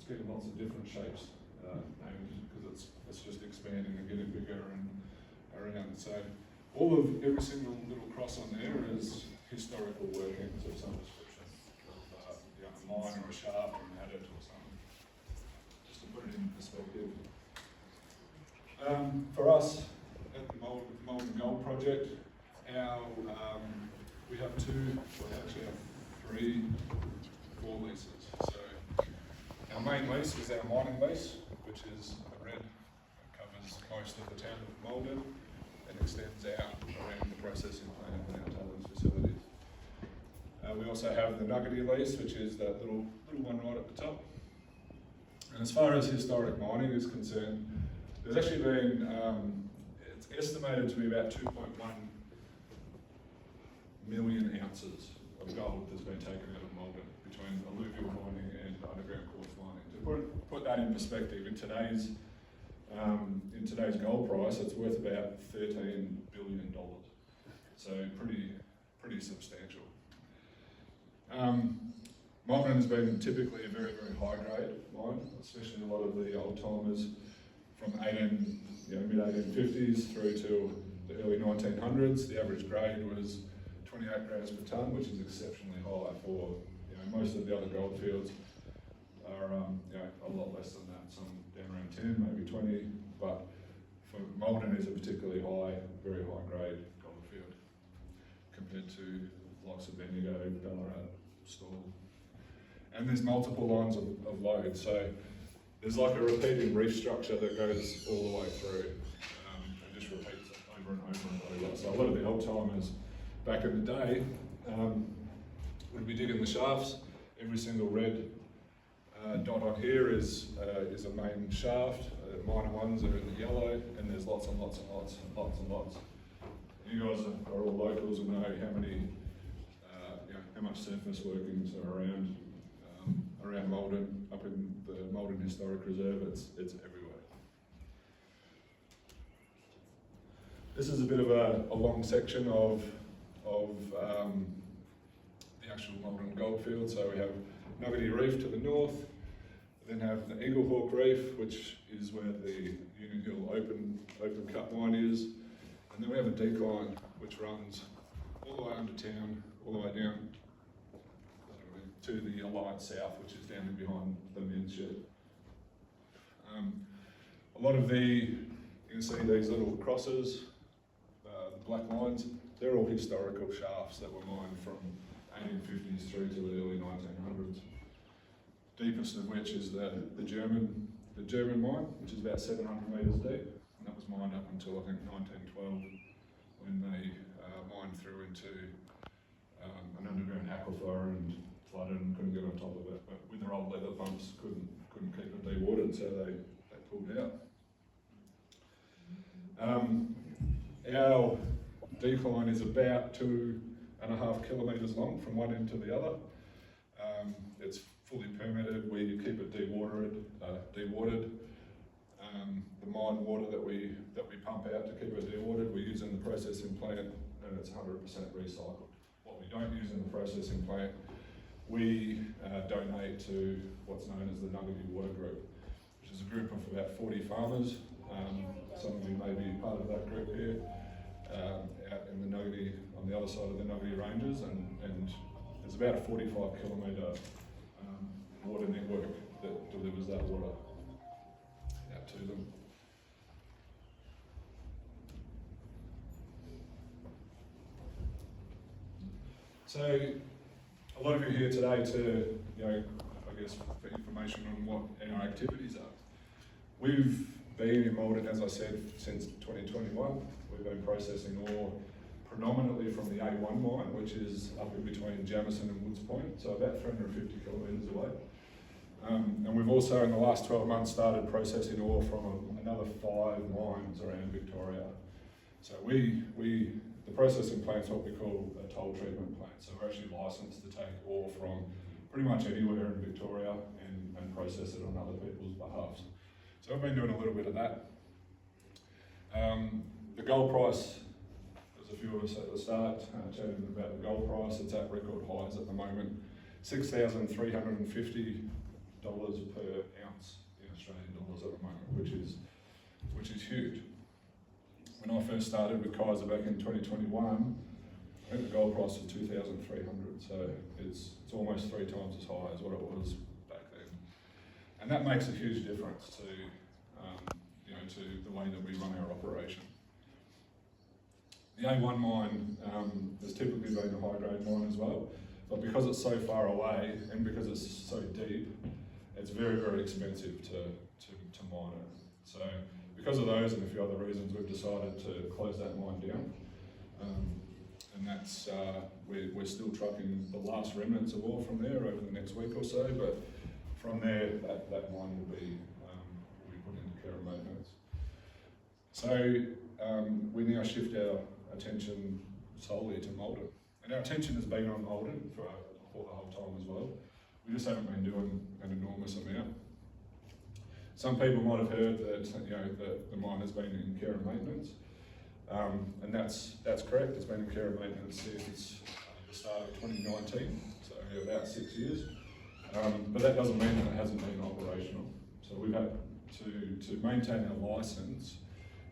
getting lots of different shapes, because it's just expanding and getting bigger and around. So every single little cross on there is historical workings of some description, of a mine or a shaft or an adit or something, just to put it in perspective. For us at the Maldon Gold Project, we have actually have four leases. So our main lease is our mining lease, which is a red. It covers most of the town of Maldon and extends out around the processing plant and our tailings facilities. We also have the Nuggety lease, which is that little one right at the top. And as far as historic mining is concerned, there's actually been, it's estimated to be about 2.1 million ounces of gold that's been taken out of Maldon between alluvial mining and underground quartz mining. To put that in perspective, in today's gold price, it's worth about $13 billion. So pretty substantial. Maldon has been typically a very, very high grade mine, especially a lot of the old timers from mid-1850s through to the early 1900s. The average grade was 28 grams per tonne, which is exceptionally high for most of the other gold fields are a lot less than that. Some down around 10, maybe 20, but for Maldon is a particularly high, very high grade gold field compared to the likes of Bendigo, Ballarat, Stawell. And there's multiple lines of lode, so there's like a repeating reef structure that goes all the way through and just repeats over and over and over. So a lot of the old timers back in the day would be digging the shafts. Every single red dot on here is a main shaft. Minor ones are in the yellow, and there's lots and lots and lots and lots and lots. You guys are all locals and know how much surface workings are around Maldon, up in the Maldon Historic Reserve. It's everywhere. This is a bit of a long section of the actual Maldon goldfield. So we have Nuggety Reef to the north, then have the Eaglehawk Reef, which is where the Union Hill open cut mine is, and then we have a decline which runs all the way under town, all the way down to the Alliance South, which is down in behind the men's shed. A lot of you can see these little crosses, the black lines, they're all historical shafts that were mined from 1850s through to the early 1900s. Deepest of which is the German mine, which is about 700 metres deep, and that was mined up until I think 1912, when they mined through into an underground aquifer and flooded and couldn't get on top of it. But with their old leather pumps, couldn't keep it dewatered, so they pulled out. Our decline is about 2.5 kilometres long from one end to the other. It's fully permitted. We keep it dewatered. The mine water that we pump out to keep it dewatered, we use in the processing plant, and it's 100% recycled. What we don't use in the processing plant, we donate to what's known as the Nuggety Water Group, which is a group of about 40 farmers. Some of you may be part of that group here, out in the Nuggety, on the other side of the Nuggety Ranges, and there's about a 45-kilometre water network that delivers that water out to them. So a lot of you are here today to, I guess, for information on what our activities are. We've been in Maldon, as I said, since 2021. We've been processing ore predominantly from the A1 mine, which is up in between Jamison and Woods Point, so about 350 kilometres away. And we've also, in the last 12 months, started processing ore from another 5 mines around Victoria. So the processing plant's what we call a toll treatment plant. So we're actually licensed to take ore from pretty much anywhere in Victoria and process it on other people's behalves. So I've been doing a little bit of that. The gold price, there's a few of us at the start chatting about the gold price. It's at record highs at the moment, $6,350 per ounce in Australian dollars at the moment, which is huge. When I first started with Kaiser back in 2021, I think the gold price was 2,300, so it's almost 3 times as high as what it was back then. And that makes a huge difference to, to the way that we run our operation. The A1 mine has typically been a high-grade mine as well, but because it's so far away and because it's so deep, it's very, very expensive to mine it. So because of those and a few other reasons, we've decided to close that mine down. And that's, we're still trucking the last remnants of ore from there over the next week or so, but from there, that mine will be put into care and maintenance. So we now shift our attention solely to Maldon. And our attention has been on Maldon for the whole time as well. We just haven't been doing an enormous amount. Some people might have heard that that the mine has been in care and maintenance, and that's correct. It's been in care and maintenance since the start of 2019, so about 6 years. But that doesn't mean that it hasn't been operational. So we've had to maintain our license,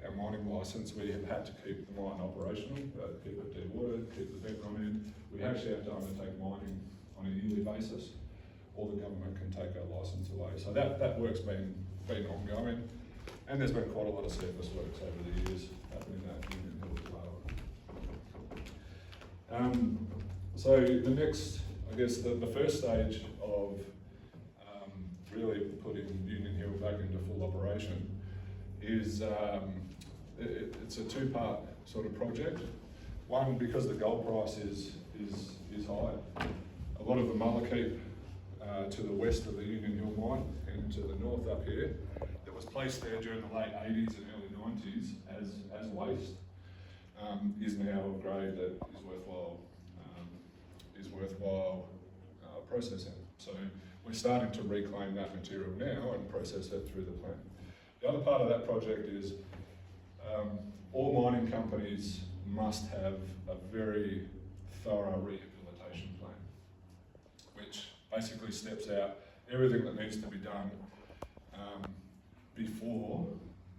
our mining license. We have had to keep the mine operational, keep it dewatered, keep the vent running. We actually have to undertake mining on a yearly basis, or the government can take our license away. So that work's been ongoing, and there's been quite a lot of surface works over the years happening at Union Hill as well. So the next, I guess the first stage of really putting Union Hill back into full operation is it's a 2-part sort of project. One, because the gold price is high. A lot of the malachite to the west of the Union Hill mine and to the north up here, that was placed there during the late 80s and early 90s as waste, is now a grade that is worthwhile processing. So we're starting to reclaim that material now and process it through the plant. The other part of that project is all mining companies must have a very thorough rehabilitation plan, which basically steps out everything that needs to be done before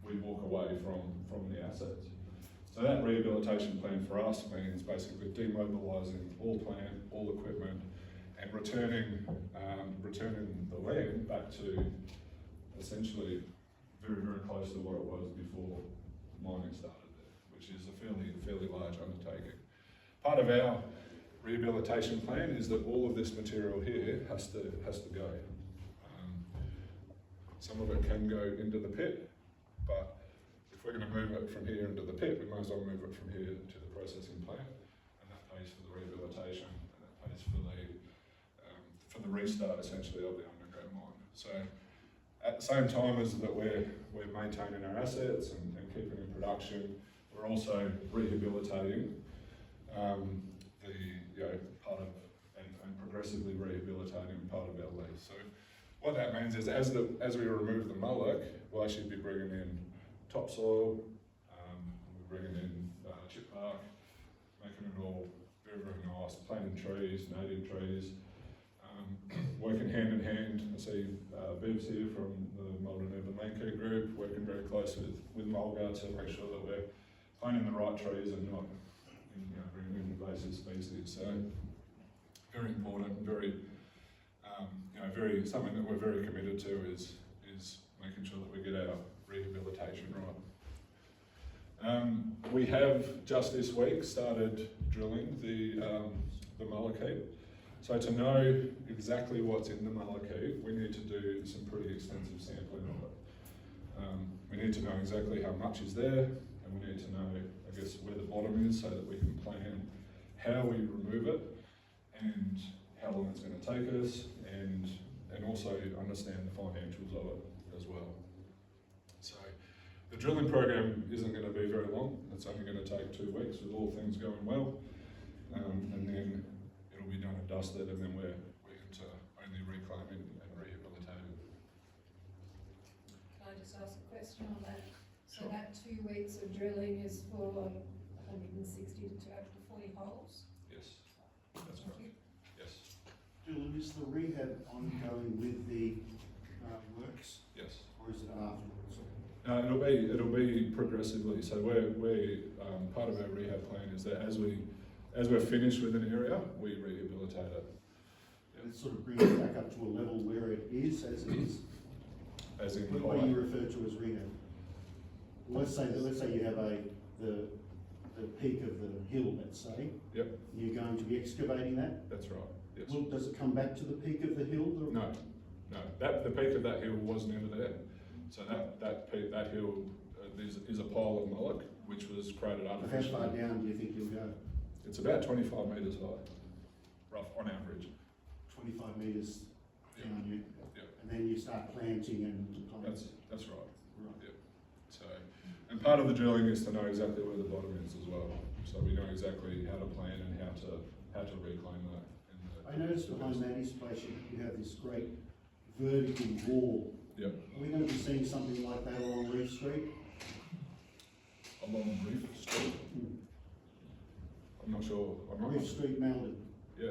we walk away from the assets. So that rehabilitation plan for us means basically demobilising all plant, all equipment, and returning the land back to essentially very, very close to what it was before mining started there, which is a fairly large undertaking. Part of our rehabilitation plan is that all of this material here has to go. Some of it can go into the pit, but if we're going to move it from here into the pit, we might as well move it from here to the processing plant, and that pays for the rehabilitation, and that pays for the restart essentially of the underground mine. So at the same time as that we're maintaining our assets and keeping in production, we're also rehabilitating part of and progressively rehabilitating part of our lease. So what that means is as we remove the mullock, we'll actually be bringing in topsoil, we're bringing in chip bark, making it all very, very nice, planting trees, native trees, working hand in hand. I see Bev's here from the Maldon Urban Land Care Group, working very close with Mulga to make sure that we're planting the right trees and not bringing in invasive species. So very important, very something that we're very committed to is making sure that we get our rehabilitation right. We have just this week started drilling the malachite. So to know exactly what's in the malachite, we need to do some pretty extensive sampling of it. We need to know exactly how much is there, and we need to know, I guess, where the bottom is so that we can plan how we remove it and how long it's going to take us, and also understand the financials of it as well. So the drilling program isn't going to be very long. It's only going to take 2 weeks with all things going well, and then it'll be done and dusted, and then we're into only reclaiming and rehabilitating. Can I just ask a question on that? So Sure. that 2 weeks of drilling is for 160 to 240 holes? Yes, that's right. Yes. Dylan, is the rehab ongoing with the No, it'll be progressively. So we're part of our rehab plan is that as we're finished with an area, we rehabilitate it. And sort of bring it back up to a level where it is, as it is. As in What you refer to as rehab. Let's say you have the peak of the hill, let's say. Yep. You're going to be excavating that. That's right. Yes. Well, does it come back to the peak of the hill? No. The peak of that hill was never there. So that hill is a pile of mullock which was created How artificially. far down do you think you'll go? It's about 25 metres high, rough on average. 25 metres down, you. Yeah. And then you start planting and planting. That's right. Right. Yeah. So, and part of the drilling is to know exactly where the bottom is as well. So we know exactly how to plan and how to reclaim that. I noticed behind Maddie's place you have this great vertical wall. Yep. Are we going to be seeing something like that along Reef Street? Along Reef Street? I'm not sure. Reef Street, Maldon. Yeah.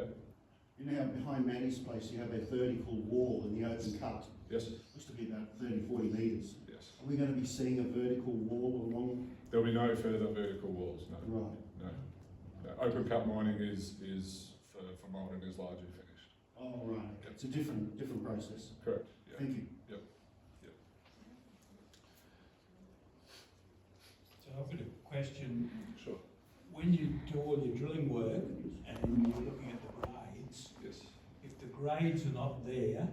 You know how behind Maddie's place you have a vertical wall in the open cut? Yes. Used to be about 30, 40 metres. Yes. Are we going to be seeing a vertical wall along? There'll be no further vertical walls. No. Right. No. Open cut mining is for Maldon is largely finished. Oh, right. Yep. It's a different process. Correct. Yeah. Thank you. Yep. Yep. So I've got a question. Sure. When you do all your drilling work and you're looking at the grades, Yes. if the grades are not there,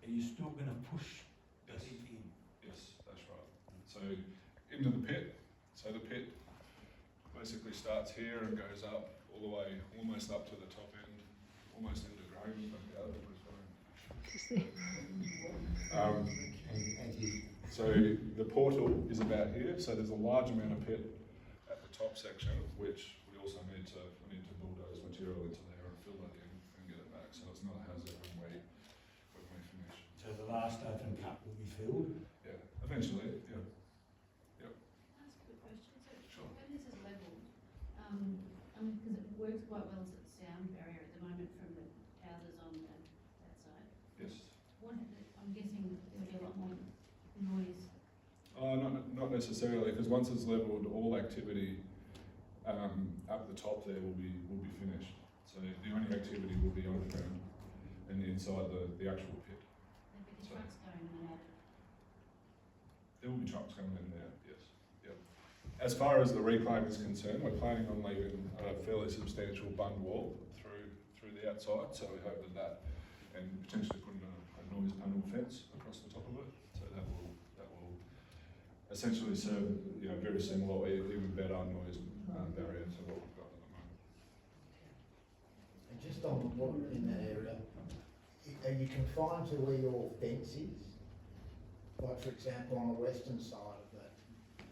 are you still going to push the heat in? Yes, that's right. So into the pit. So the pit basically starts here and goes up all the way, almost up to the top end, almost into grade. So the portal is about here. So there's a large amount of pit at the top section, which we also need to bulldoze material into there and fill that in and get it back. So it's not a hazard when we finish. So the last open cut will be filled? Yeah, eventually. Yeah. That's a good question. So Sure. when this is levelled, because it works quite well as a sound barrier at the moment from the houses on that side. Yes. I'm guessing there'll be a lot more noise. Not necessarily, because once it's levelled, all activity up the top there will be finished. So the only activity will be underground and inside the actual pit. There'll be trucks going in and out. There will be trucks coming in there. Yes. Yep. As far as the reclaim is concerned, we're planning on leaving a fairly substantial bund wall through the outside. So we hope that and potentially putting a noise panel fence across the top of it. So that will essentially serve very similar or even better noise barrier to what we've got at the moment. And just on what in that area, are you confined to where your fence is? Like for example, on the western side of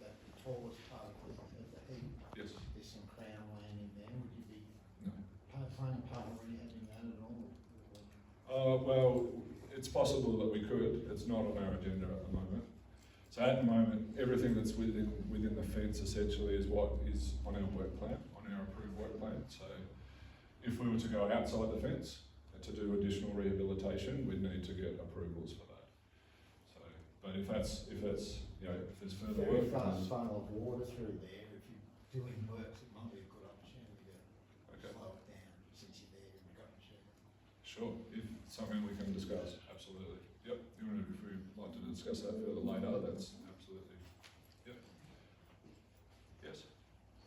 that tallest part of the heap, Yes. there's some crown land in there. Would you be No. playing a part of rehabbing that at all? Well, it's possible that we could. It's not on our agenda at the moment. So at the moment, everything that's within the fence essentially is what is on our work plan, on our approved work plan. So if we were to go outside the fence to do additional rehabilitation, we'd need to get approvals for that. So, but if there's further Very work, fast funnel of water through there. If you're doing works, it might be a good opportunity to okay, slow it down since you're there in the opportunity. sure. If something we can discuss, absolutely. Yep. If we'd like to discuss that further later, that's absolutely. Yep. Yes.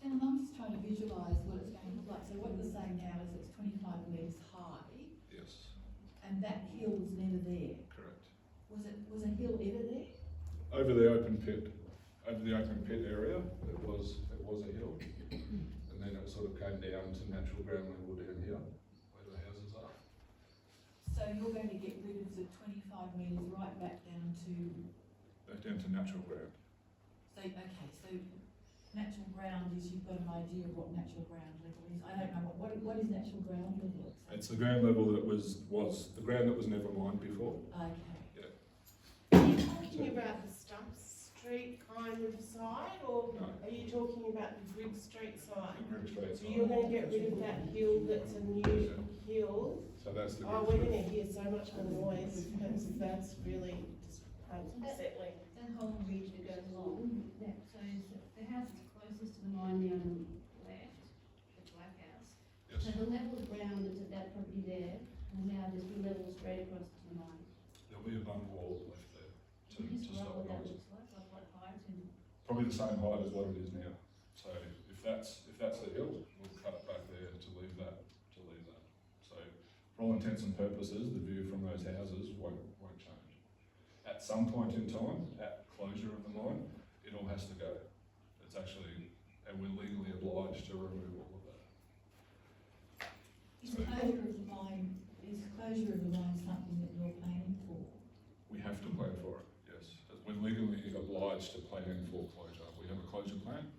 And I'm just trying to visualise what it's going to look like. So what you're saying now is it's 25 metres high, Yes. and that hill was never there. Correct. Was a hill ever there? Over the open pit area, it was a hill, and then it sort of came down to natural ground level down here, where the houses are. So you're going to get rid of the 25 metres right back down to, Back down to natural ground. so natural ground is, you've got an idea of what natural ground level is. I don't know, what is natural ground level? It's the ground level that was the ground that was never mined before. Okay. Are you talking about the Stump Street kind of side, or No. are you talking about the Grigg Street side? The Grigg Street So side. you're going to get rid of that hill that's a new hill? So that's the Oh, Grigg we're Street. going to hear so much more noise, because that's really unsettling. That whole ridge that goes along, so is the house that's closest to the mine down on the left, the black house. Yes. So the level of ground that's at that property there will now just be level straight across to the mine. There'll be a bund wall left there to Can you stop describe what that noise. looks like what height and? Probably the same height as what it is now. So if that's the hill, we'll cut it back there to leave that. So for all intents and purposes, the view from those houses won't change. At some point in time, at closure of the mine, it all has to go. It's actually, and we're legally obliged to remove all of that. Is closure of the mine something that you're planning for? We have to plan for it, yes. We're legally obliged to plan for closure. We have a closure plan.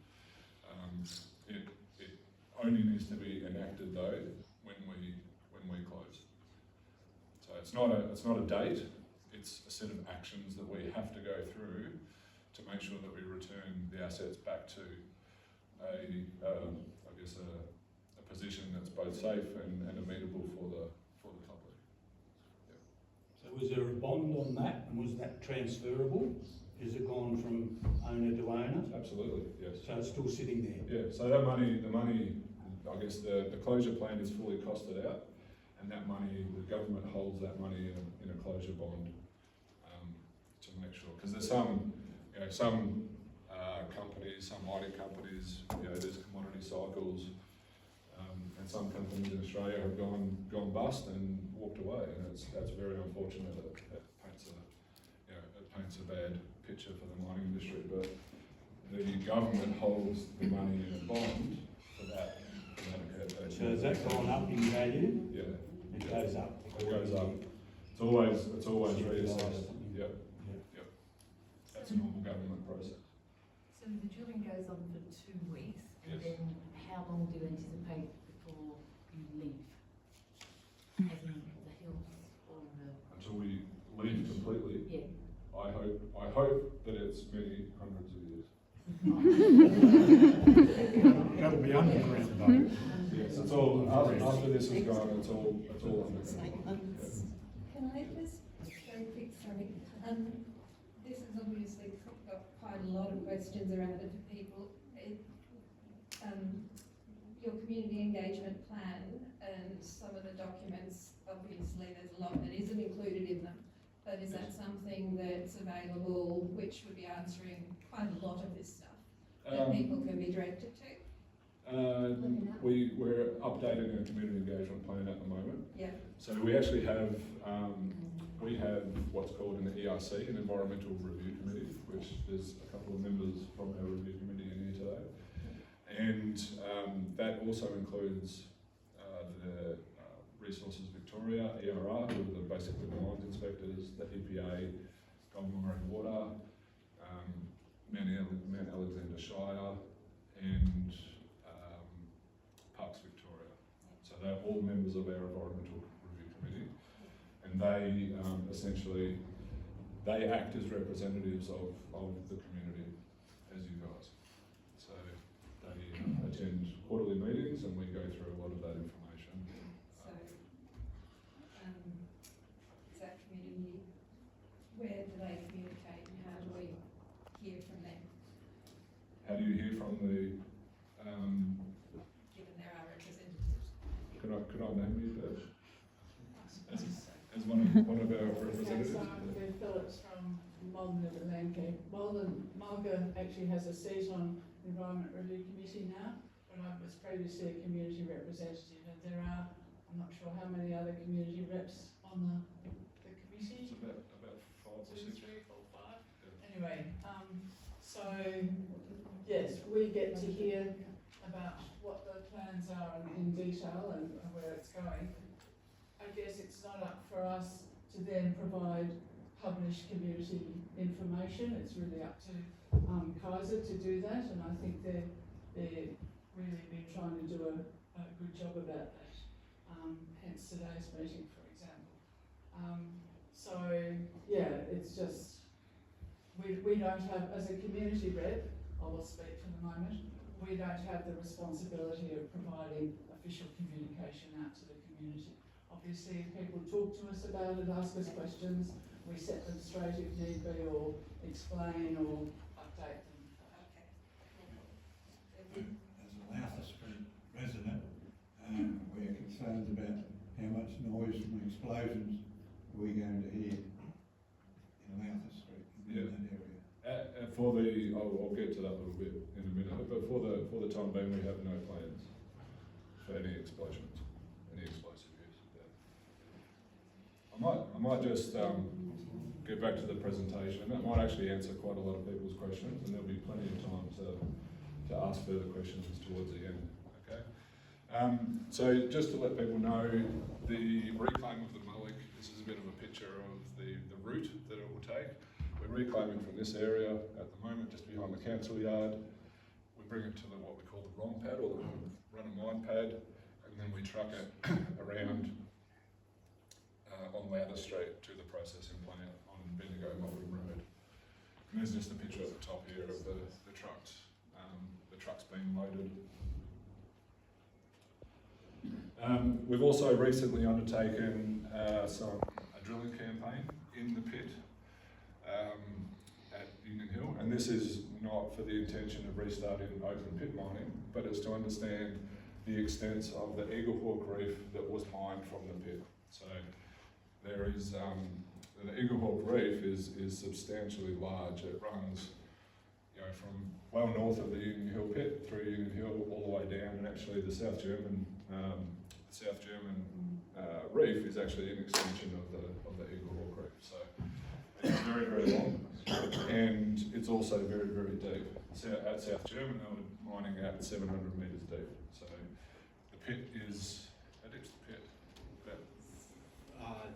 It only needs to be enacted though when we close. So it's not a date. It's a set of actions that we have to go through to make sure that we return the assets back to a position that's both safe and amenable for the public. So was there a bond on that, and was that transferable? Is it gone from owner to owner? Absolutely, yes. So it's still sitting there? Yeah, so that money, I guess the closure plan is fully costed out, and that money, the government holds that money in a closure bond to make sure, because there's some companies, some mining companies, there's commodity cycles, and some companies in Australia have gone bust and walked away, and that's very unfortunate. It paints a bad picture for the mining industry, but the government holds the money in a bond for that occurred. So has that gone up in value? Yeah. It goes up. It goes up. It's always reassessed. Yep. That's a normal government process. So the drilling goes on for 2 weeks, and Yes. then how long do you anticipate before you leave? As in the hills or the, Until we leave completely. yeah. I hope that it's many hundreds of years. That'll be underground though. Yes, it's all after this is gone. It's all underground. Can I just, very quick, sorry, this has obviously got quite a lot of questions around it for people. Your community engagement plan and some of the documents, obviously there's a lot that isn't included in them, but is that something that's available, which would be answering quite a lot of this stuff, that people can be directed to? We're updating our community engagement plan at the moment. Yeah. So we actually have what's called an ERC, an Environmental Review Committee, which there's a couple of members from our review committee in here today. And that also includes the Resources Victoria, ERR, who are basically the mines inspectors, the EPA, Golden Murray Water, Mount Alexander Shire, and Parks Victoria. So they're all members of our Environmental Review Committee, and they essentially act as representatives of the community as you guys. So they attend quarterly meetings, and we go through a lot of that information. So, is that community, where do they communicate and how do we hear from them? How do you hear from the? Given there are representatives. Could I name you as one of our representatives? Okay, so I'm Beth Phillips from Maldon at the Land Camp. Mulga actually has a seat on the Environment Review Committee now, but I was previously a community representative, and there are, I'm not sure how many other community reps on the committee. It's about 5 or 2, 6. 3, 4, 5. Yeah. Anyway, so yes, we get to hear about what the plans are in detail and where it's going. I guess it's not up for us to then provide published community information. It's really up to Kaiser to do that, and I think they're really been trying to do a good job about that. Hence today's meeting, for example. So yeah, it's just we don't have, as a community rep, I will speak for the moment, we don't have the responsibility of providing official communication out to the community. Obviously, if people talk to us about it, ask us questions, we set them straight if need be, or explain or update them. As a Lowther Street resident, we're concerned about how much noise from explosions are we going to hear in Lowther Street, in that area. I'll get to that a little bit in a minute, but for the time being, we have no plans for any explosions, any explosive use. I might just get back to the presentation. That might actually answer quite a lot of people's questions, and there'll be plenty of time to ask further questions towards the end. Okay. So just to let people know, the reclaim of the mullock, this is a bit of a picture of the route that it will take. We're reclaiming from this area at the moment, just behind the council yard. We bring it to what we call the ROM pad, or the run of mine pad, and then we truck it around on Lowther Street to the processing plant on Bendigo Maldon Road. And there's just a picture at the top here of the trucks being loaded. We've also recently undertaken a drilling campaign in the pit at Union Hill, and this is not for the intention of restarting open pit mining, but it's to understand the extent of the Eagle Hawk Reef that was mined from the pit. So there is, the Eagle Hawk Reef is substantially large. It runs, from well north of the Union Hill pit through Union Hill all the way down, and actually the South German reef is actually an extension of the Eagle Hawk Reef. So it's very, very long, and it's also very, very deep. So at South German, they were mining at 700 metres deep. So the pit is, how deep's the pit?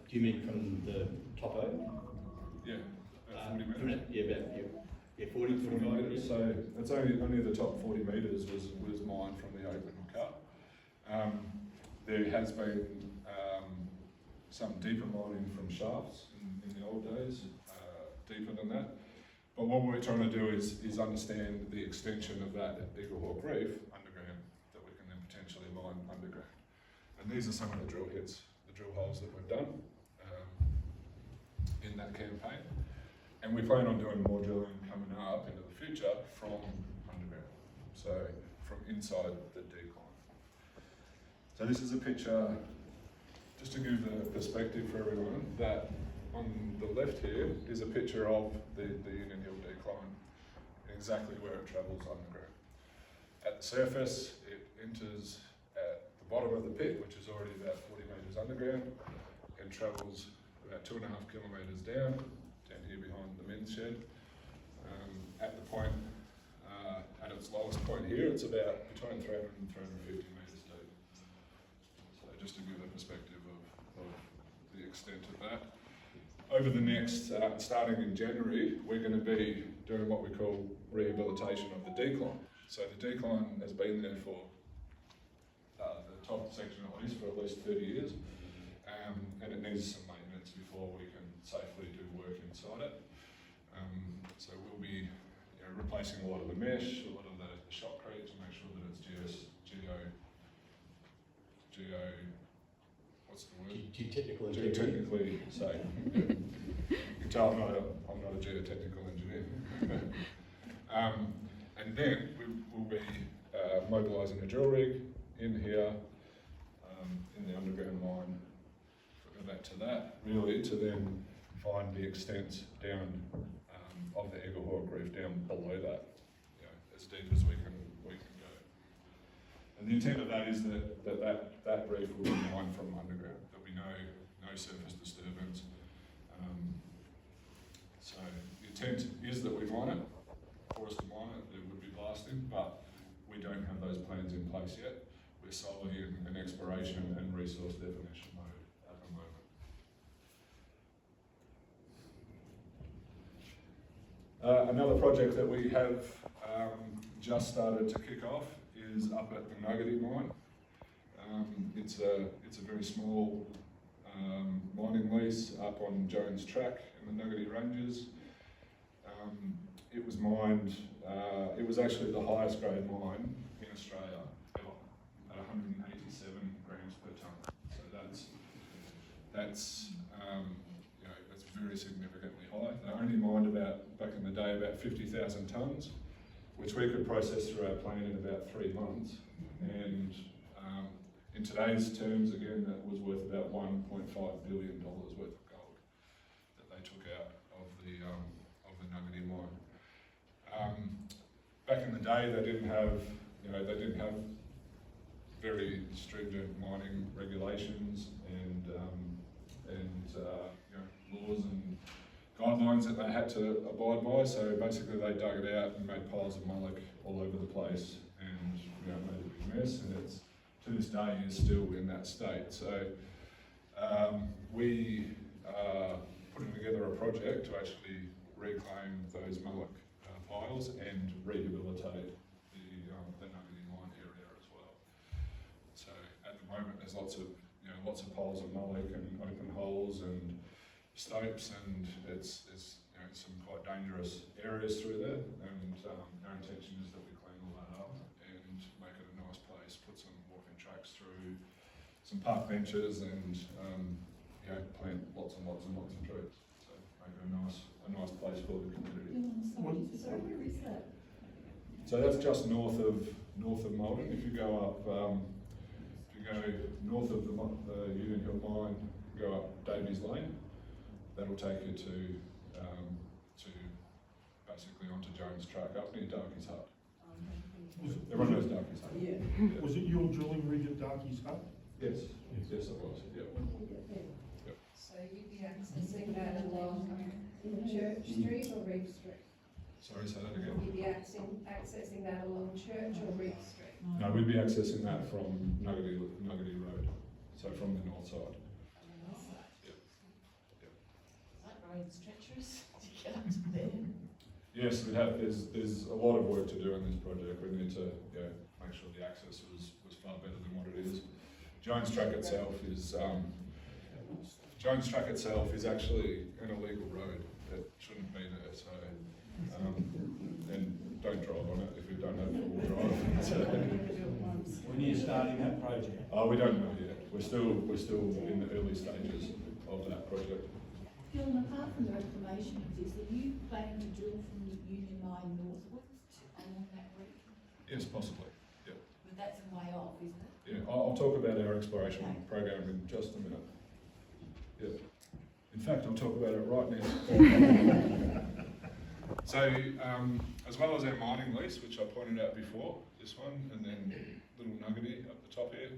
Do you mean from the top over? Yeah, about 40 metres. Yeah, 40 metres. So it's only the top 40 metres was mined from the open cut. There has been some deeper mining from shafts in the old days, deeper than that. But what we're trying to do is understand the extension of that Eagle Hawk Reef underground that we can then potentially mine underground. And these are some of the drill hits, the drill holes that we've done in that campaign. And we plan on doing more drilling coming up into the future from underground, so from inside the decline. So this is a picture, just to give the perspective for everyone, that on the left here is a picture of the Union Hill decline, exactly where it travels underground. At the surface, it enters at the bottom of the pit, which is already about 40 metres underground, and travels about 2.5 kilometres down here behind the men's shed. At the point, at its lowest point here, it's about between 300 and 350 metres deep. So just to give a perspective of the extent of that. Over the next, starting in January, we're going to be doing what we call rehabilitation of the decline. So the decline has been there for the top section at least for at least 30 years, and it needs some maintenance before we can safely do work inside it. So we'll be replacing a lot of the mesh, a lot of the shotcrete to make sure that it's geotechnically safe. You can tell I'm not a geotechnical engineer. And then we'll be mobilising a drill rig in here, in the underground mine. We'll go back to that, really, to then find the extent down of the Eagle Hawk Reef down below that, as deep as we can go. And the intent of that is that reef will be mined from underground. There'll be no surface disturbance. So the intent is that we mine it. For us to mine it, there would be blasting, but we don't have those plans in place yet. We're solely in an exploration and resource definition mode at the moment. Another project that we have just started to kick off is up at the Nuggety mine. It's a very small mining lease up on Jones Track in the Nuggety Ranges. It was mined, it was actually the highest grade mine in Australia ever, at 187 grams per tonne. So that's very, very significantly high. They only mined back in the day, about 50,000 tonnes, which we could process through our plant in about 3 months. And in today's terms, again, that was worth about $1.5 billion worth of gold that they took out of the Nuggety mine. Back in the day, they didn't have very stringent mining regulations and laws and guidelines that they had to abide by. So basically, they dug it out and made piles of mullock all over the place, and made a big mess. And it's to this day is still in that state. So we are putting together a project to actually reclaim those mullock piles and rehabilitate the Nuggety mine area as well. So at the moment, there's lots of piles of mullock and open holes and stopes, and it's some quite dangerous areas through there. And our intention is that we clean all that up and make it a nice place, put some walking tracks through, some park benches, and plant lots and lots and lots of trees. So make it a nice place for the community. So where is that? So that's just north of Maldon. If you go up, north of the Union Hill mine, go up Davies Lane. That'll take you to basically onto Jones Track up near Darkey's Hut. Everyone knows Darkey's Hut. Yeah. Was it your drilling rig at Darkey's Hut? Yes, yes, it was. Yeah. So you'd be accessing that along Church Street or Reef Street? Sorry, say that again. You'd be accessing that along Church or Reef Street? No, we'd be accessing that from Nuggety Road, so from the north side. That road's treacherous to get up to there. Yes, we have. There's a lot of work to do in this project. We need to make sure the access was far better than what it is. Jones Track itself is actually an illegal road that shouldn't be there. So, and don't drive on it if you don't have four-wheel drive. So, When are you starting that project? oh, we don't know yet. We're still in the early stages of that project. Phil, apart from the reclamation of this, are you planning to drill from the Union Mine northwards along that route? Yes, possibly. Yeah. But that's a way off, isn't it? Yeah. I'll talk about our exploration program in just a minute. Yeah. In fact, I'll talk about it right now. So, as well as our mining lease, which I pointed out before, this one, and then Little Nuggety up the top here,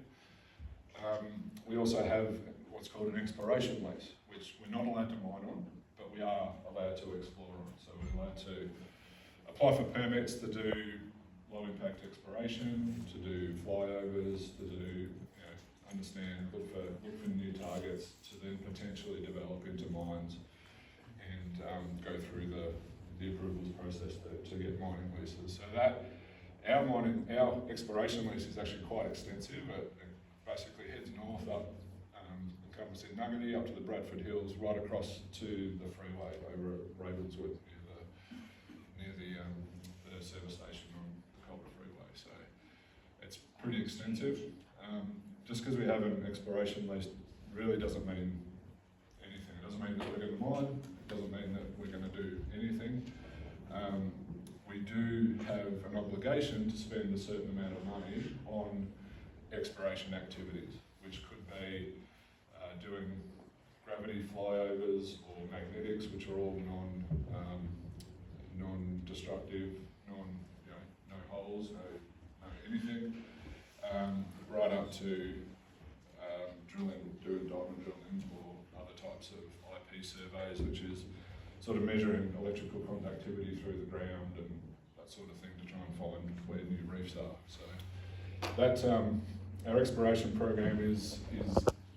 we also have what's called an exploration lease, which we're not allowed to mine on, but we are allowed to explore on. So we're allowed to apply for permits to do low impact exploration, to do flyovers, to do, look for new targets, to then potentially develop into mines and go through the approvals process to get mining leases. So that our exploration lease is actually quite extensive. It basically heads north up, comes in Nuggety up to the Bradford Hills, right across to the freeway over at Ravenswood near the service station on the Culver Freeway. So it's pretty extensive. Just because we have an exploration lease really doesn't mean anything. It doesn't mean that we're going to mine. It doesn't mean that we're going to do anything. We do have an obligation to spend a certain amount of money on exploration activities, which could be doing gravity flyovers or magnetics, which are all non-destructive, no holes, no anything, right up to doing diamond drilling or other types of IP surveys, which is sort of measuring electrical conductivity through the ground and that sort of thing to try and find where new reefs are. So that our exploration program is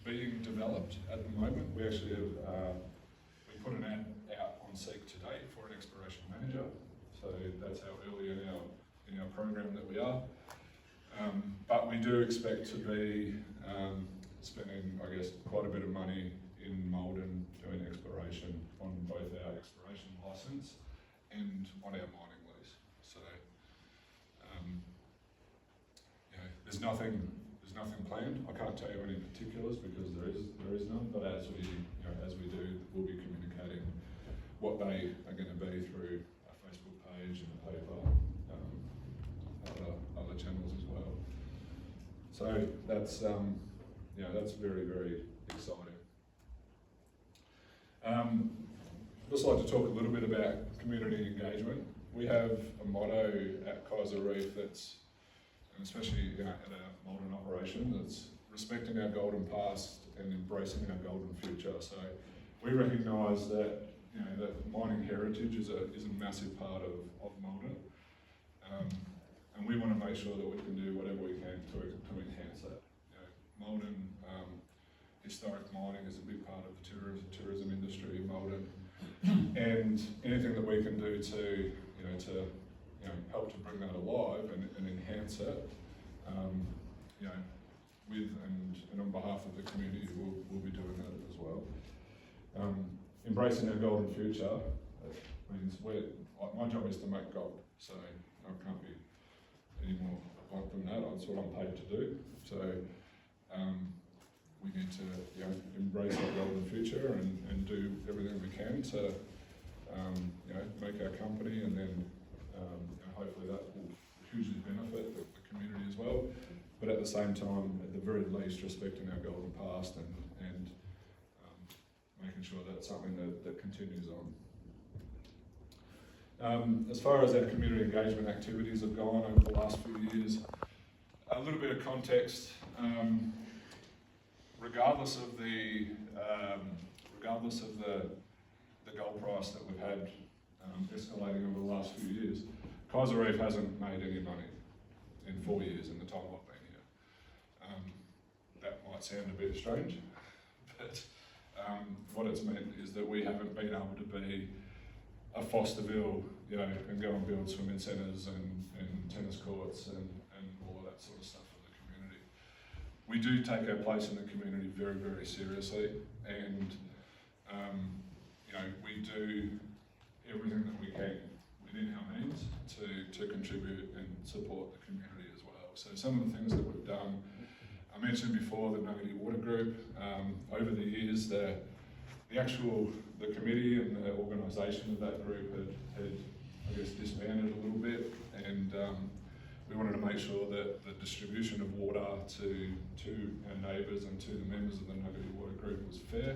being developed at the moment. We actually have we put an ad out on Seek today for an exploration manager. So that's how early in our program that we are. But we do expect to be spending, I guess, quite a bit of money in Maldon doing exploration on both our exploration licence and on our mining lease. So, there's nothing planned. I can't tell you any particulars because there is none. But as we do, we'll be communicating what they are going to be through a Facebook page and a paper, other channels as well. So that's that's very, very exciting. I'd just like to talk a little bit about community engagement. We have a motto at Kaiser Reef that's, and especially at our Maldon operation, that's respecting our golden past and embracing our golden future. So we recognise that that mining heritage is a massive part of Maldon, and we want to make sure that we can do whatever we can to enhance that. Maldon, historic mining is a big part of the tourism industry in Maldon, and anything that we can do to help to bring that alive and enhance it, with and on behalf of the community, we'll be doing that as well. Embracing our golden future means my job is to make gold, so I can't be any more blunt than that. That's what I'm paid to do. So we need to embrace our golden future and do everything we can to make our company, and then hopefully that will hugely benefit the community as well. But at the same time, at the very least, respecting our golden past and making sure that's something that continues on. As far as our community engagement activities have gone over the last few years, a little bit of context. Regardless of the gold price that we've had escalating over the last few years, Kaiser Reef hasn't made any money in 4 years in the time I've been here. That might sound a bit strange, but what it's meant is that we haven't been able to be a Fosterville, and go and build swimming centres and tennis courts and all of that sort of stuff for the community. We do take our place in the community very, very seriously, and we do everything that we can within our means to contribute and support the community as well. So some of the things that we've done, I mentioned before the Nuggety Water Group. Over the years, the committee and the organisation of that group had I guess disbanded a little bit, and we wanted to make sure that the distribution of water to our neighbours and to the members of the Nuggety Water Group was fair.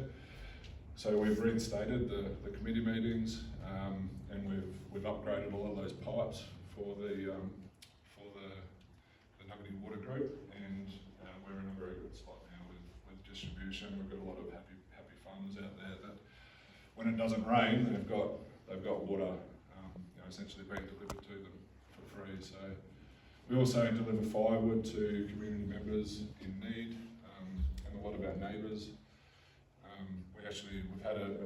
So we've reinstated the committee meetings, and we've upgraded a lot of those pipes for the Nuggety Water Group, and we're in a very good spot now with distribution. We've got a lot of happy farmers out there that when it doesn't rain, they've got water essentially being delivered to them for free. So we also deliver firewood to community members in need, and a lot of our neighbours. We've had an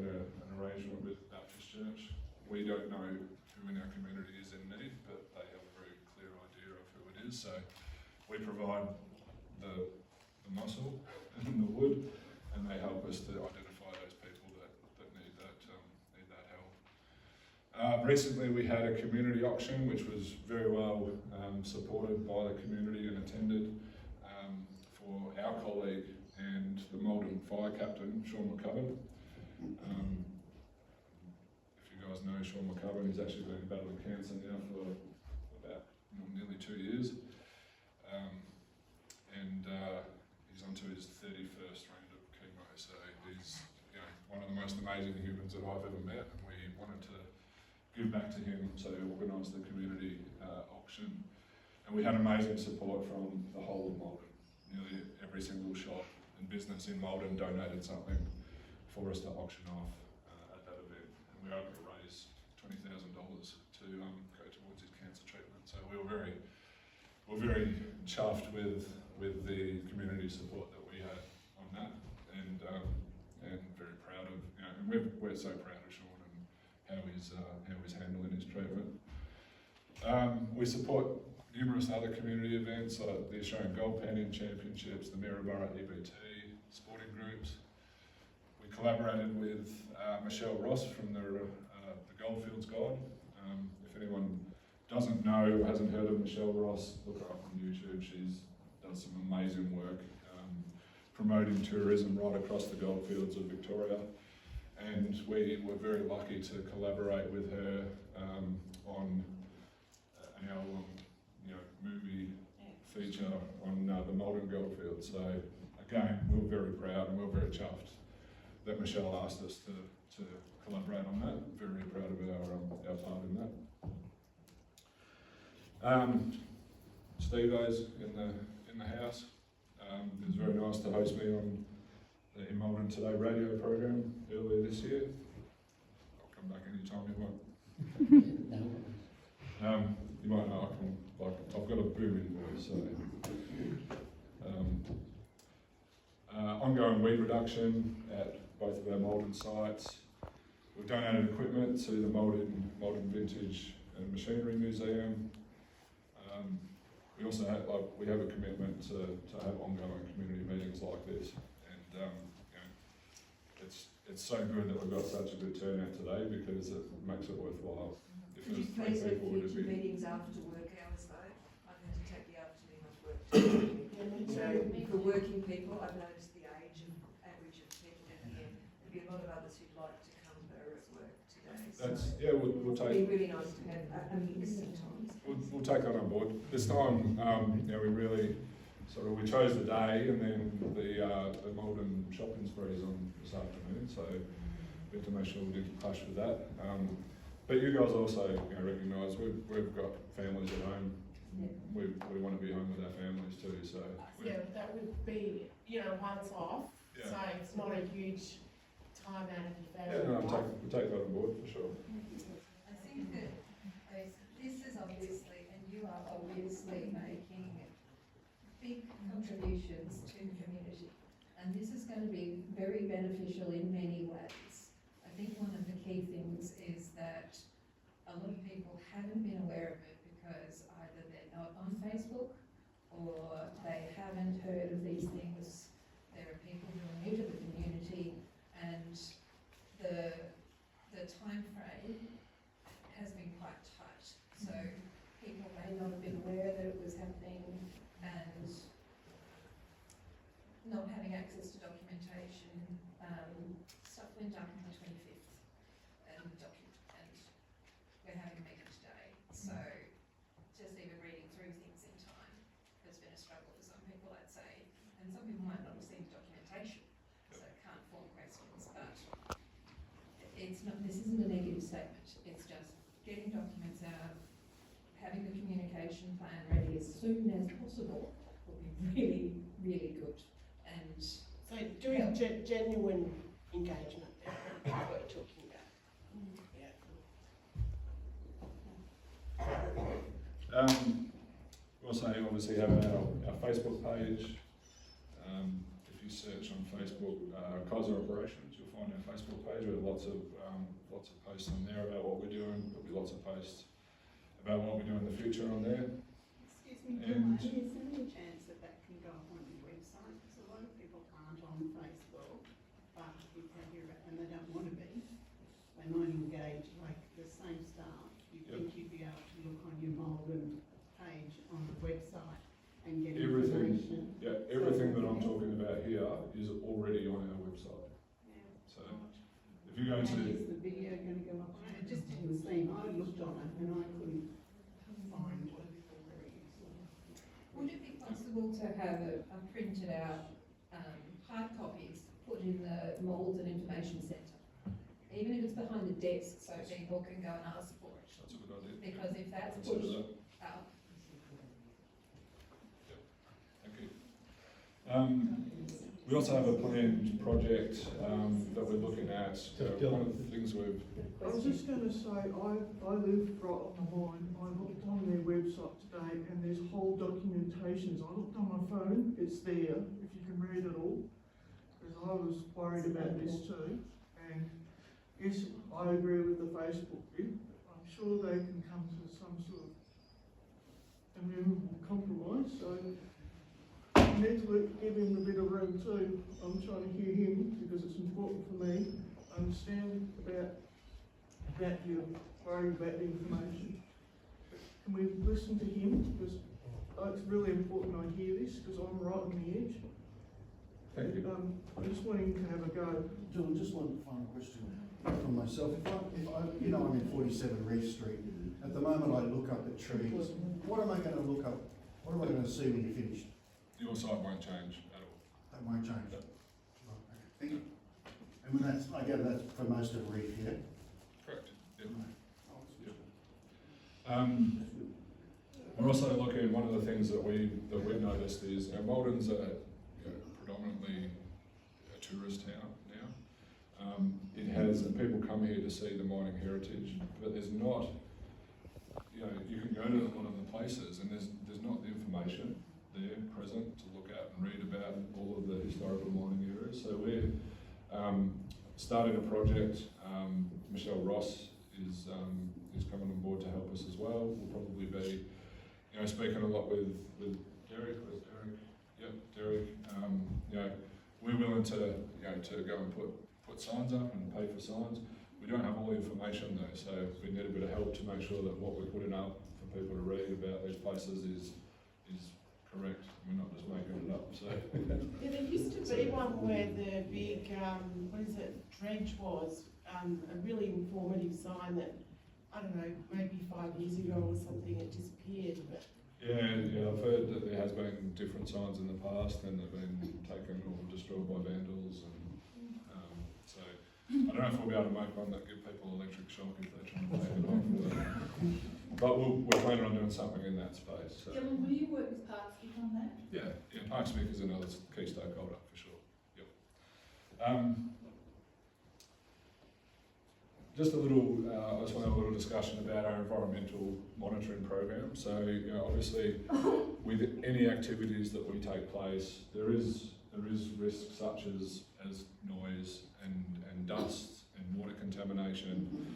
arrangement with Baptist Church. We don't know who in our community is in need, but they have a very clear idea of who it is. So we provide the muscle and the wood, and they help us to identify those people that need that help. Recently we had a community auction, which was very well supported by the community and attended, for our colleague and the Maldon Fire Captain, Sean McCubbin. If you guys know Sean McCubbin, he's actually been battling cancer now for about nearly 2 years. And he's onto his 31st round of chemo, so he's one of the most amazing humans that I've ever met, and we wanted to give back to him, so we organised the community auction. And we had amazing support from the whole of Maldon. Nearly every single shop and business in Maldon donated something for us to auction off at that event, and we were able to raise $20,000 to go towards his cancer treatment. So we were very chuffed with the community support that we had on that, and very proud of, and we're so proud of Sean and how he's handling his treatment. We support numerous other community events like the Australian Gold Panning Championships, the Maryborough EBT, sporting groups. We collaborated with Michelle Ross from the Goldfields Guide. If anyone doesn't know or hasn't heard of Michelle Ross, look her up on YouTube. She's done some amazing work promoting tourism right across the goldfields of Victoria. and we were very lucky to collaborate with her on an hour-long, movie feature on the Maldon Goldfield. So again, we were very proud and we were very chuffed that Michelle asked us to collaborate on that. Very proud of our part in that. Steve-O's in the house. It was very nice to host me on the In Maldon Today radio program earlier this year. I'll come back anytime you want. You might know I've got a booming voice, so. Ongoing weed reduction at both of our Maldon sites. We've donated equipment to the Maldon Vintage and Machinery Museum. We also have, we have a commitment to have ongoing community meetings like this, and it's so good that we've got such a good turnout today because it makes it worthwhile. Could you please have future meetings after work hours though? I've had to take the afternoon off work too. So for working people, I've noticed the average of people in here. There'll be a lot of others who'd like to come but are at work today. So we'll take. it'd be really nice to have a mix sometimes. We'll take that on board. This time, we really we chose the day, and then the Maldon shopping spree is on this afternoon, so we have to make sure we didn't clash with that. But you guys also recognise we've got families at home. We want to be home with our families too. So that would be once off. Yeah. So it's not a huge time out of your Yeah, family. we'll take that on board for sure. I think that this is obviously, and you are obviously making big contributions to the community. And this is going to be very beneficial in many ways. I think one of the key things is that a lot of people haven't been aware of it because either they're not on Facebook or they haven't heard of these things. There are people who are new to the community, and the time frame has been quite tight. So people may not have been aware that it was happening, and not having access to documentation. Stuff went up on the 25th, and we're having a meeting today. So just even reading through things in time has been a struggle for some people, I'd say, and some people might not have seen the documentation, so can't form questions. But it's not. This isn't a negative statement. It's just getting documents out, having the communication plan ready as soon as possible will be really, really good. And So doing genuine engagement is what you're talking about. Yeah. We also obviously have our Facebook page. If you search on Facebook, Kaiser Operations, you'll find our Facebook page with lots of posts on there about what we're doing. There'll be lots of posts about what we do in the future on there. Excuse me, And is there any chance that can go up on your website? Because a lot of people aren't on Facebook, but if they hear it and they don't want to be, they might engage like the same staff. You think you'd be able to look on your Maldon page on the website and get information? Yeah, everything that I'm talking about here is already on our website. Yeah. So if you go to Is the video going to go up? It just didn't seem. I looked on it and I couldn't find it very easily. would it be possible to have a printed out hard copies put in the Maldon Information Centre? Even if it's behind the desk so people can go and ask for it. that's a good idea. Because if that's Consider pushed that. out, Thank you. We also have a planned project that we're looking at. One of the things we've... I was just going to say, I live right on the line. I looked on their website today and there's whole documentations. I looked on my phone, it's there, if you can read it all. Because I was worried about this too. And yes, I agree with the Facebook bit. I'm sure they can come to some sort of amenable compromise. So I need to give him a bit of room too. I'm trying to hear him because it's important for me. I understand about you worried about the information. Can we listen to him? Because it's really important I hear this because I'm right on the edge. Thank you. I just wanted to have a go. John, just one final question from myself. If I, you know, I'm in 47 Reef Street. At the moment, I look up at trees. What am I going to look up? What am I going to see when you're finished? Your site won't change at all. That won't change. Right, okay. Thank you. And when that's, I gather that's for most of Reef, yeah? Correct. Yep. We're also looking. One of the things that we've noticed is Maldon's predominantly a tourist town now. It has, and people come here to see the mining heritage, but there's not. You can go to one of the places, and there's not the information there present to look at and read about all of the historical mining areas. So we're starting a project. Michelle Ross is coming on board to help us as well. We'll probably be, speaking a lot with Derek. Where's Derek? Yep, Derek. We're willing to go and put signs up and pay for signs. We don't have all the information though, so we need a bit of help to make sure that what we're putting up for people to read about these places is correct. We're not just making it up. So Yeah, there used to be one where the big, dredge was, a really informative sign that, I don't know, maybe 5 years ago or something, it disappeared, but. Yeah, I've heard that there has been different signs in the past and they've been taken or destroyed by vandals, and so I don't know if we'll be able to make one that give people electric shock if they try and take it off. But we're planning on doing something in that space. So. Dylan, will you work with Parksvik on that? Yeah, Parksvik is another key stakeholder for sure. Yep. Just a little, I just want to have a little discussion about our environmental monitoring program. So, obviously, with any activities that we take place, there is risk such as noise and dust and water contamination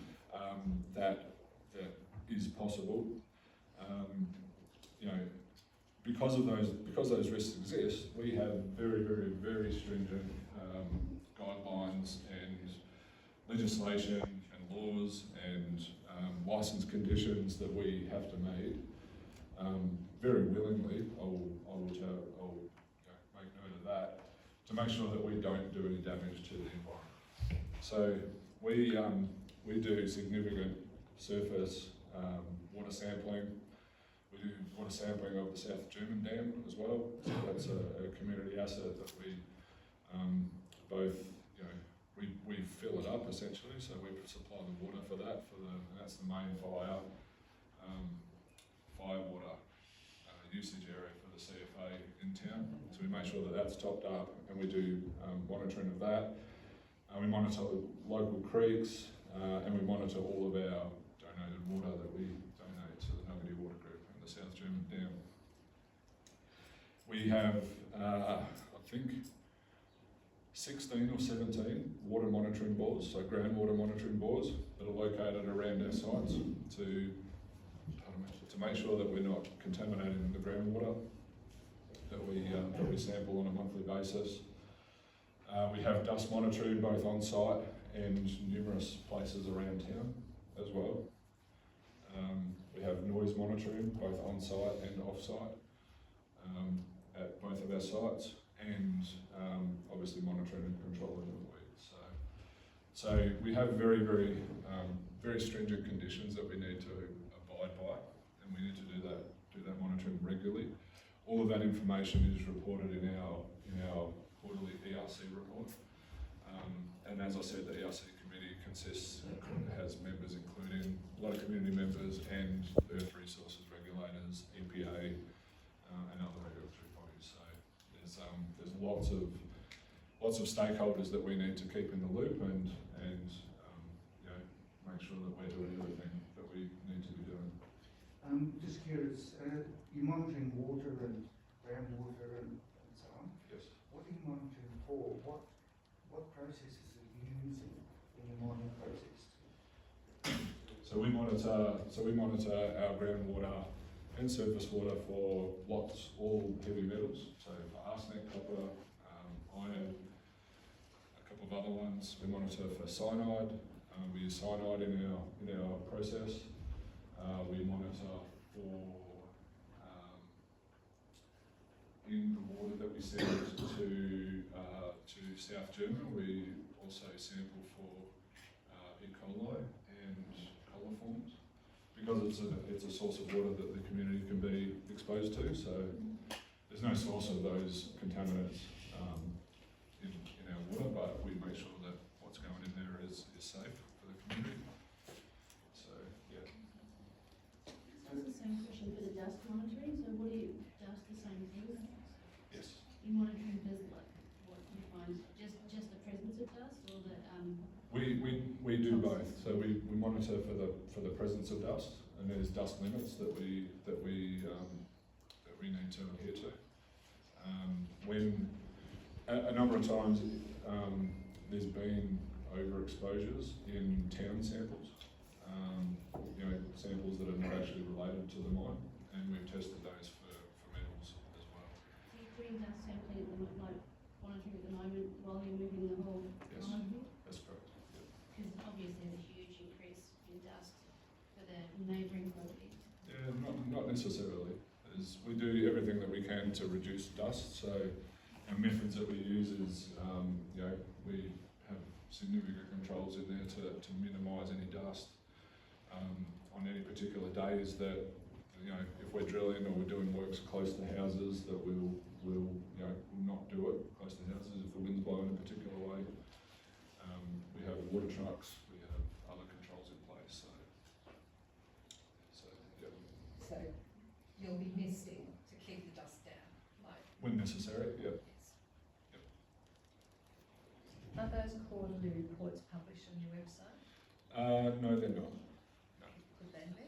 that is possible. Because those risks exist, we have very, very, very stringent guidelines and legislation and laws and licence conditions that we have to meet. Very willingly, I will make note of that to make sure that we don't do any damage to the environment. So we do significant surface water sampling. We do water sampling of the South German Dam as well. So that's a community asset that we both, we fill it up essentially. So we supply the water for that, and that's the main fire water usage area for the CFA in town. So we make sure that that's topped up, and we do monitoring of that. We monitor local creeks, and we monitor all of our donated water that we donate to the Nuggety Water Group and the South German Dam. We have, I think, 16 or 17 water monitoring bores, so groundwater monitoring bores that are located around our sites to make sure that we're not contaminating the groundwater that we sample on a monthly basis. We have dust monitoring both on site and numerous places around town as well. We have noise monitoring both on site and off site at both of our sites, and obviously monitoring and controlling the weeds. So we have very, very, very stringent conditions that we need to abide by, and we need to do that monitoring regularly. All of that information is reported in our quarterly ERC report. And as I said, the ERC committee has members including a lot of community members and Earth Resources regulators, EPA, and other regulatory bodies. So there's lots of stakeholders that we need to keep in the loop and make sure that we're doing everything that we need to be doing. Just curious, you're monitoring water and groundwater and so on. Yes. What are you monitoring for? What processes are you using in your mining process? So we monitor our groundwater and surface water for all heavy metals. So for arsenic, copper, iron, a couple of other ones. We monitor for cyanide. We use cyanide in our process. We monitor for in the water that we send to South Germany. We also sample for E. coli and coliforms because it's a source of water that the community can be exposed to. So there's no source of those contaminants in our water, but we make sure that what's going in there is safe for the community. So yeah. That's the same question for the dust monitoring, so what do you, dust the same thing? Yes. You monitoring does like, what you find, just the presence of dust or the, We do both. So we monitor for the presence of dust, and there's dust limits that we need to adhere to. When a number of times there's been overexposures in town samples, samples that are not actually related to the mine, and we've tested those for metals as well. so you're doing dust sampling at the moment, like monitoring at the moment while you're moving the whole Yes. mine here? That's correct. Because obviously there's a huge increase in dust for the neighbouring properties. Yeah, not necessarily. We do everything that we can to reduce dust. So our methods that we use is, we have significant controls in there to minimise any dust. On any particular days that, if we're drilling or we're doing works close to houses, that we'll not do it close to houses if the wind's blowing a particular way. We have water trucks, we have other controls in place. So yeah. So you'll be misting to keep the dust down, like. When necessary, yeah. Are those quarterly reports published on your website? No, they're not. Could they be?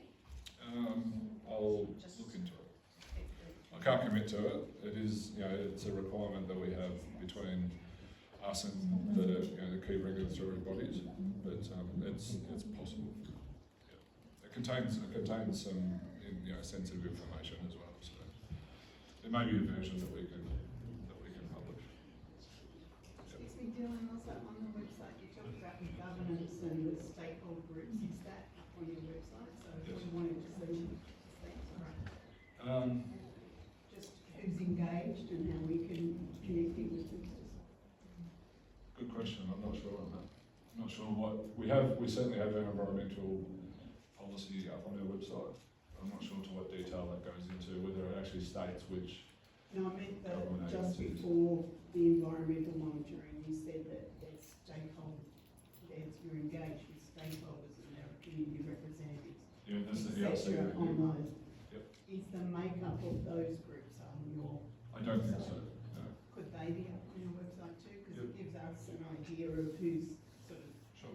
I'll look into it. I can't commit to it. It is, it's a requirement that we have between us and the key regulatory bodies, but it's possible. Yeah. It contains some sensitive information as well. So there may be a version that we can publish. Excuse me, Dylan, also on the website you talked about the governance and the stakeholder groups. Is that up on your website? So if we wanted to see just who's engaged and how we can connect in with them. Good question. I'm not sure on that. I'm not sure what we have. We certainly have our environmental policy up on our website. I'm not sure to what detail that goes into, whether it actually states which. No, I meant that government just agencies. before the environmental monitoring, you said that there's you're engaged with stakeholders and there are community representatives. Yeah, that's the et ERC. cetera, on those. Yep. Is the makeup of those groups on your? I don't think so. No. Could they be up on your website too? Because Yep. it gives us an idea of who's sort of. Sure.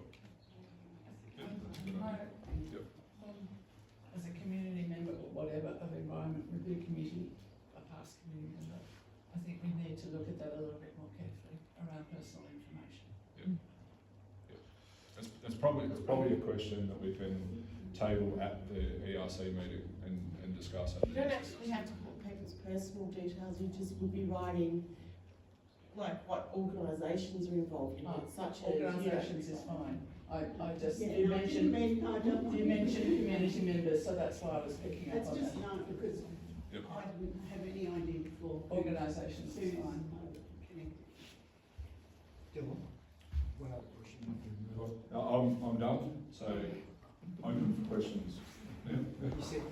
As a community member or whatever of Environment Review Committee, a past community member, I think we need to look at that a little bit more carefully around personal information. That's probably a question that we can table at the ERC meeting and discuss. You don't actually have to put people's personal details, you just would be writing like what organisations are involved in it, such as. Organisations is fine. I just, Yeah, you no, I mentioned didn't mean, I don't want. you mentioned community members, so that's why I was picking up That's on just that. not because Yep. I didn't have any idea before. Organisations is Who's fine. connected. Dylan, one other question. I'm done. So open for questions. Yeah. You said